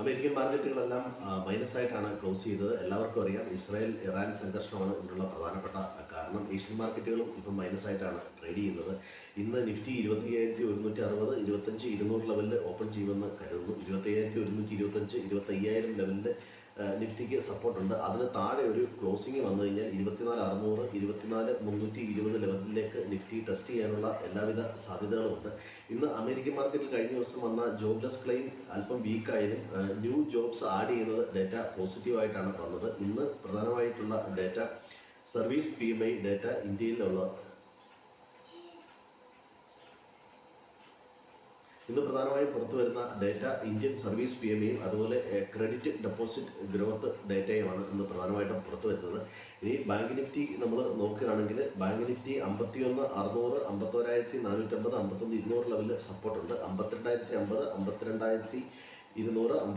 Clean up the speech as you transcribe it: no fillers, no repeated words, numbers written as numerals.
American മാർക്കറ്റുകളെല്ലാം മൈനസായിട്ടാണ് close ചെയ്തത്. എല്ലാവർക്കും അറിയാം, ഇസ്രായേൽ ഇറാൻ സംഘർഷമാണ് ഇതിനുള്ള പ്രധാനപ്പെട്ട കാരണം. ഏഷ്യൻ മാർക്കറ്റുകളും ഇപ്പം മൈനസായിട്ടാണ് ട്രേഡ് ചെയ്യുന്നത്. ഇന്ന് നിഫ്റ്റി 25,160, 25,200 ലെവലിൽ ഓപ്പൺ ചെയ്യുമെന്ന് കരുതുന്നു. 25,125, 25,000 ലെവലിൽ നിഫ്റ്റിക്ക് സപ്പോർട്ടുണ്ട്. അതിന് താഴെ ഒരു ക്ലോസിംഗ് വന്നു കഴിഞ്ഞാൽ 24,600, 24,320 ലെവലിലേക്ക് നിഫ്റ്റി ടെസ്റ്റ് ചെയ്യാനുള്ള എല്ലാവിധ സാധ്യതകളുമുണ്ട്. ഇന്ന് അമേരിക്കൻ മാർക്കറ്റിൽ കഴിഞ്ഞ ദിവസം വന്ന ജോബ്ലെസ് ക്ലെയിം അല്പം വീക്കായാലും ന്യൂ ജോബ്സ് ആഡ് ചെയ്യുന്നത് ഡേറ്റ പോസിറ്റീവായിട്ടാണ് വന്നത്. ഇന്ന് പ്രധാനമായിട്ടുള്ള ഡേറ്റ സർവീസ് PMI ഡേറ്റ ഇന്ത്യയിലുള്ള ഇന്ന് പ്രധാനമായും പുറത്തു വരുന്ന ഡേറ്റ ഇന്ത്യൻ സർവീസ് PMIയും അതുപോലെ ക്രെഡിറ്റ് ഡെപ്പോസിറ്റ് ഗ്രോത്ത് ഡേറ്റയുമാണ് ഇന്ന് പ്രധാനമായിട്ടും പുറത്തു വരുന്നത്. ഇനി ബാങ്ക് നിഫ്റ്റി നമ്മൾ നോക്കുകയാണെങ്കിൽ ബാങ്ക് നിഫ്റ്റി 51,600, 51,450, 51,200 ലെവലിൽ സപ്പോർട്ടുണ്ട്. 52,050, 52,200,